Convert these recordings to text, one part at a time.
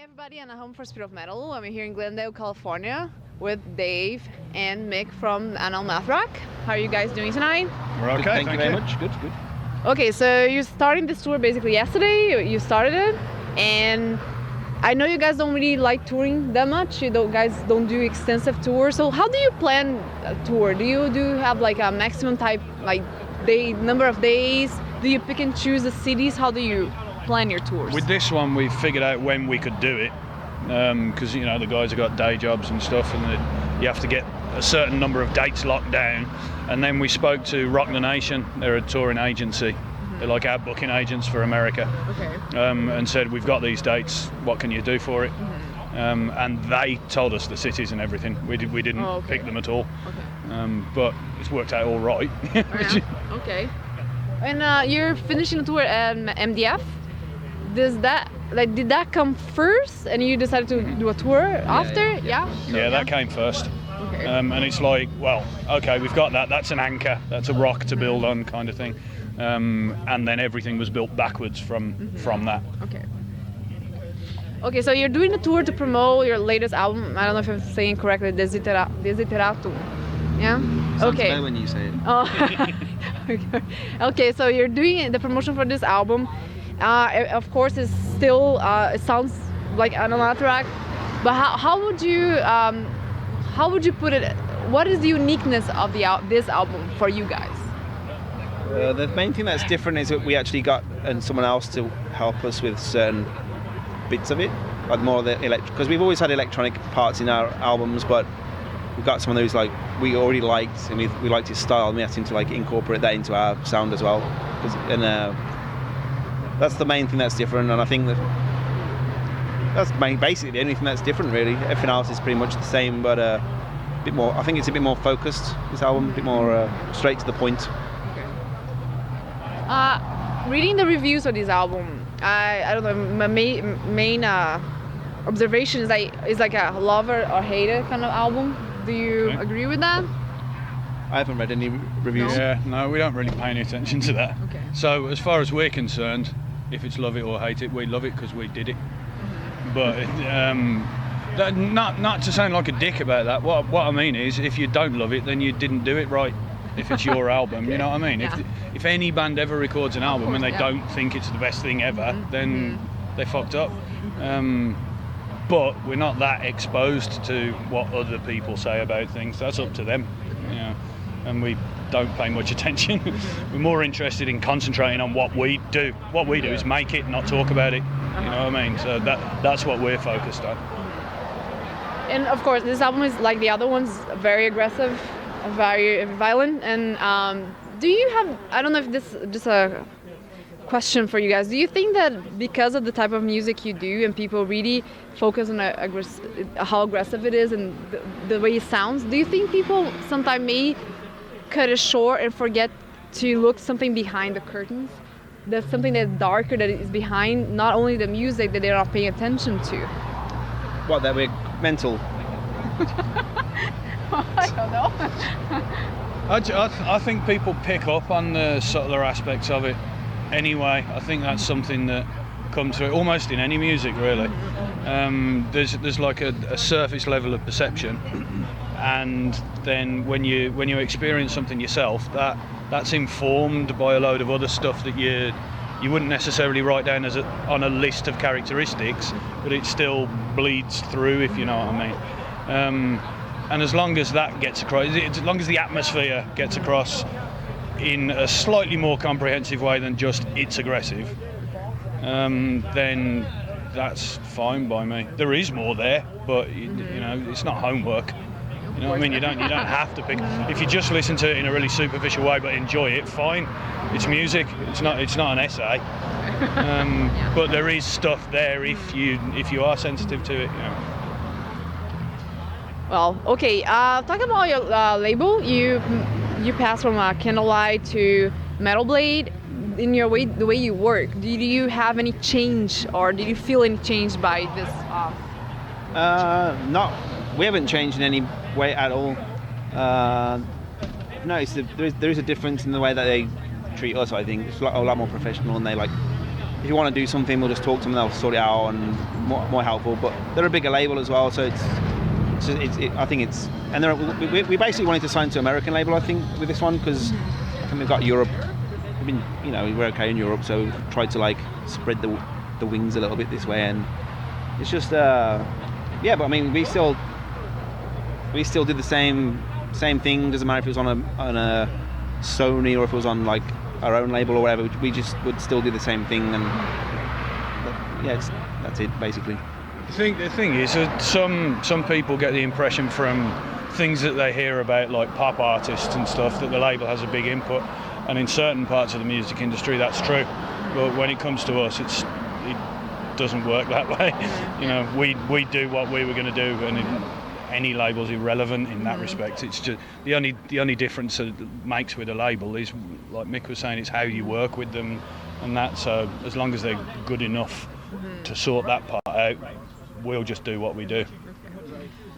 everybody, and home for Speed of Metal. I'm here in Glendale, California with Dave and Mick from Anaal Nathrakh. How are you guys doing tonight? We're okay, Thank you very much. Good. Okay, so you're starting this tour basically yesterday. You started it, and I know you guys don't really like touring that much. Guys don't do extensive tours. So how do you plan a tour? Do you have like a maximum type, like number of days? Do you pick and choose the cities? How do you plan your tours? With this one, we figured out when we could do it, because the guys have got day jobs and stuff, and you have to get a certain number of dates locked down. And then we spoke to Rock the Nation. They're a touring agency. Mm-hmm. They're like our booking agents for America. Okay. And said, we've got these dates. What can you do for it? Mm-hmm. And they told us the cities and everything. We didn't pick them at all. Okay. But it's worked out all right. Oh, yeah? Okay. And you're finishing the tour at MDF. Did that come first, and you decided to do a tour after? Yeah. Yeah, that came first. Okay. And it's like, well, okay, we've got that. That's an anchor. That's a rock to build on, kind of thing. And then everything was built backwards from that. Okay. Okay, so you're doing a tour to promote your latest album. I don't know if I'm saying correctly. Desideratum. Yeah. Sounds better when you say it. Oh. Okay, so you're doing the promotion for this album. Of course, it's still it sounds like Anaal Nathrakh, but how would you put it? What is the uniqueness of this album for you guys? The main thing that's different is that we actually got someone else to help us with certain bits of it, like more of the because we've always had electronic parts in our albums, but we've got someone who's like we already liked, and we liked his style, and we asked him to like incorporate that into our sound as well. That's the main thing that's different, and I think that's basically the only thing that's different, really. Everything else is pretty much the same, but a bit more. I think it's a bit more focused. This album, a bit more straight to the point. Okay. Reading the reviews of this album, I don't know. My main observation is like a lover or hater kind of album. Do you agree with that? I haven't read any reviews. Yeah, no, we don't really pay any attention to that. Okay. So as far as we're concerned, if it's love it or hate it, we love it because we did it. But not to sound like a dick about that. What I mean is, if you don't love it, then you didn't do it right. If it's your album, Okay. you know what I mean? Yeah. If any band ever records an album and they yeah. don't think it's the best thing ever, then they fucked up. But we're not that exposed to what other people say about things. That's up to them, and we don't pay much attention. We're more interested in concentrating on what we do. What we do is make it, not talk about it. You know what I mean? So that's what we're focused on. And of course, this album is like the other ones, very aggressive, very violent. And do you have? I don't know if this is just a question for you guys. Do you think that because of the type of music you do, and people really focus on how aggressive it is and the way it sounds, do you think people sometimes may cut it short and forget to look something behind the curtains? There's something that's darker that is behind not only the music that they're not paying attention to. What, that we're mental? I don't know. I think people pick up on the subtler aspects of it anyway. I think that's something that comes through almost in any music, really. There's like a surface level of perception, and then when you experience something yourself, that's informed by a load of other stuff that you wouldn't necessarily write down on a list of characteristics, but it still bleeds through, if you know what I mean. And as long as that gets across, as long as the atmosphere gets across in a slightly more comprehensive way than just it's aggressive, then that's fine by me. There is more there, but it's not homework. You know what I mean? You don't have to pick. If you just listen to it in a really superficial way but enjoy it, fine. It's music. It's not an essay. But there is stuff there if you are sensitive to it. Well, okay. Talk about your label. You passed from Candlelight to Metal Blade. In the way you work, did you have any change, or did you feel any change by this? We haven't changed in any way at all. No, there is a difference in the way that they treat us. I think it's a lot more professional, and they like if you want to do something, we'll just talk to them, they'll sort it out and more helpful. But they're a bigger label as well, so I think it's, and we basically wanted to sign to American label, I think, with this one, because I think we've got Europe. I mean, we're okay in Europe, so we've tried to like spread the wings a little bit this way, and it's just but I mean, we still did the same thing. Doesn't matter if it was on a Sony or if it was on like our own label or whatever. We just would still do the same thing, and that's it basically. The thing is that some people get the impression from things that they hear about like pop artists and stuff that the label has a big input, and in certain parts of the music industry that's true, but when it comes to us it doesn't work that way. We do what we were going to do, and any label's irrelevant in that respect. It's just the only difference it makes with a label is, like Mick was saying, it's how you work with them and that. So as long as they're good enough to sort that part out, we'll just do what we do.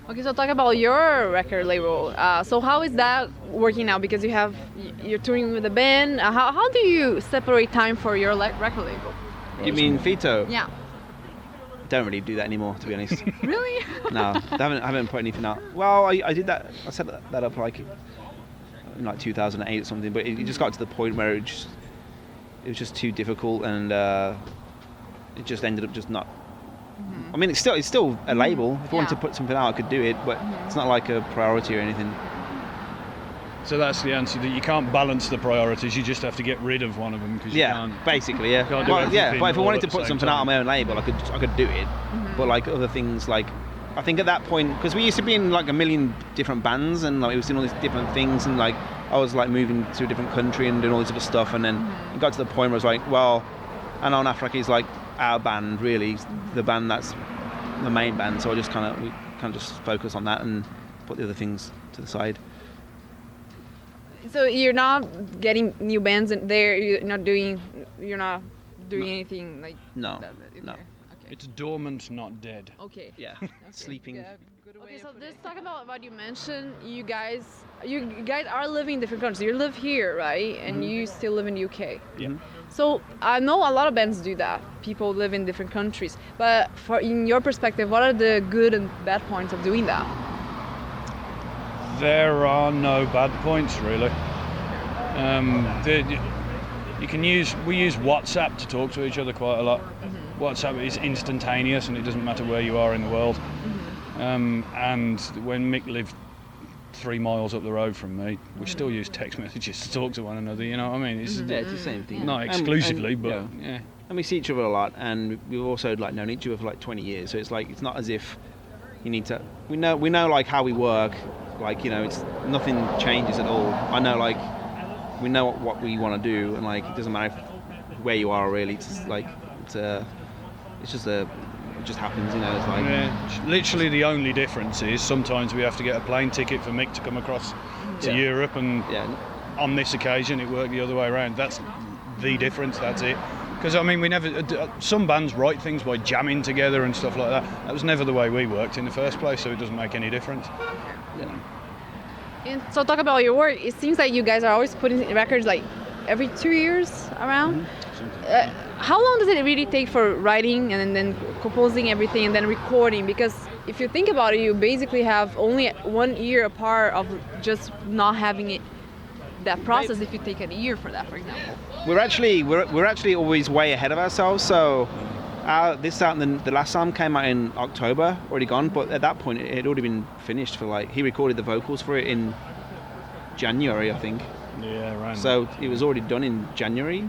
Okay, so talk about your record label. So how is that working now? Because you're touring with a band. How do you separate time for your record label? You mean Fito? Yeah. Don't really do that anymore, to be honest. Really? No, I haven't put anything out. Well, I did that. I set that up like in like 2008 or something, but it just got to the point where it was just too difficult, and it just ended up just not. I mean, it's still a label. If I wanted to put something out, I could do it, but it's not like a priority or anything. So that's the answer, that you can't balance the priorities, you just have to get rid of one of them, because you can't. Basically, yeah. Can't do But if I wanted to all at the put same something out time. on my own label, I could do it. But like other things, like I think at that point, because we used to be in like a million different bands, and like we was doing all these different things, and like I was like moving to a different country and doing all this other stuff, and then it got to the point where I was like, well, Anaal Nathrakh is like our band, really, the band that's the main band. So we kind of just focus on that and put the other things to the side. So you're not getting new bands in there. You're not doing anything like No, that in no. there? Okay. It's dormant, not dead. Okay. Yeah, sleeping. Yeah, okay, so let's talk about what you mentioned. You guys are living in different countries. You live here, right? And you still live in the UK. Yeah. So I know a lot of bands do that. People live in different countries. But in your perspective, what are the good and bad points of doing that? There are no bad points, really. We use WhatsApp to talk to each other quite a lot. WhatsApp is instantaneous, and it doesn't matter where you are in the world. And when Mick lived 3 miles up the road from me, we still use text messages to talk to one another. You know what I mean? It's It's the same thing. not exclusively, but yeah. And we see each other a lot, and we've also like known each other for like 20 years. So it's like it's not as if you need to. We know like how we work. Like, it's nothing changes at all. I know, like, we know what we want to do, and like it doesn't matter where you are really. It's just like it just happens. It's like literally the only difference is sometimes we have to get a plane ticket for Mick to come across to Europe, and on this occasion it worked the other way around. That's the difference. That's it. Because I mean, some bands write things by jamming together and stuff like that. That was never the way we worked in the first place, so it doesn't make any difference. Yeah. And so talk about your work. It seems like you guys are always putting records like every 2 years around. How long does it really take for writing and then composing everything and then recording? Because if you think about it, you basically have only 1 year apart of just not having that process. If you take a year for that, for example. We're actually always way ahead of ourselves. So this album, the last album came out in October, already gone. But at that point, it had already been finished. He recorded the vocals for it in January, I think. Yeah, right. So it was already done in January.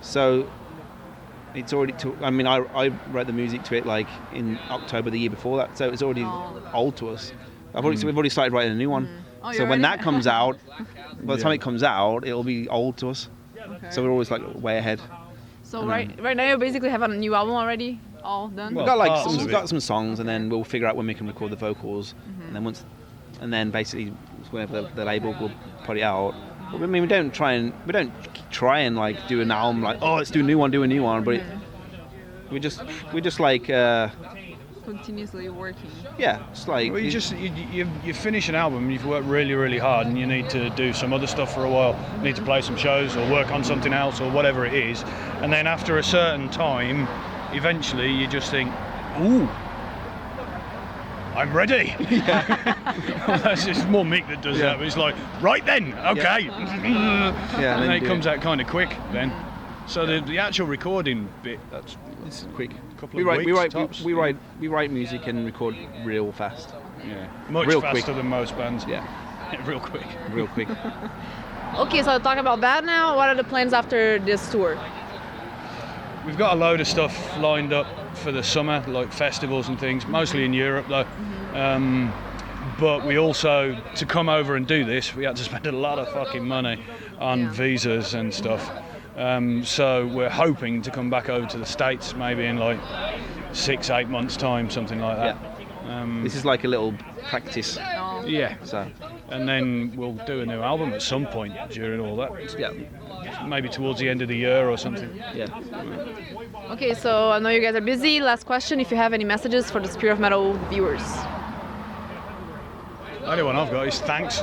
So it's already. I wrote the music to it like in October the year before that. So it's already old to us. We've already started writing a new one. So when that comes out, by the time it comes out, it'll be old to us. Okay. So we're always like way ahead. So right now you basically have a new album already, all done. We've got some songs, and then we'll figure out when we can record the vocals, and then basically whenever the label will put it out. But, I mean, we don't try and like do an album like, oh, let's do a new one, but we just like continuously working. Yeah, it's like Well, you finish an album, you've worked really, really hard, and you need to do some other stuff for a while. You need to play some shows or work on something else or whatever it is, and then after a certain time, eventually you just think, ooh, I'm ready. Well, that's just more Mick that does that, but it's like, right then, okay. Yeah, and then it do comes out kind of quick then. So the actual recording bit, It's quick. Couple of weeks tops. we write music and record real fast. Yeah, much Real faster quick. than most bands. Yeah, Real quick. real quick. Okay, so talk about that now. What are the plans after this tour? We've got a load of stuff lined up for the summer, like festivals and things, mostly in Europe though. But we also, to come over and do this, we had to spend a lot of fucking money on visas and stuff. So we're hoping to come back over to the States maybe in like 6-8 months' time, something like that. This is like a little practice. Yeah. So And then we'll do a new album at some point during all that. yeah, Maybe towards the end of the year or something. yeah. Okay, so I know you guys are busy. Last question, if you have any messages for the Spirit of Metal viewers. The only one I've got is thanks.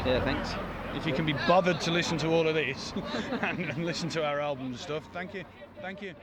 Yeah, thanks. If you can be bothered to listen to all of this and listen to our album and stuff, thank you. Thank you.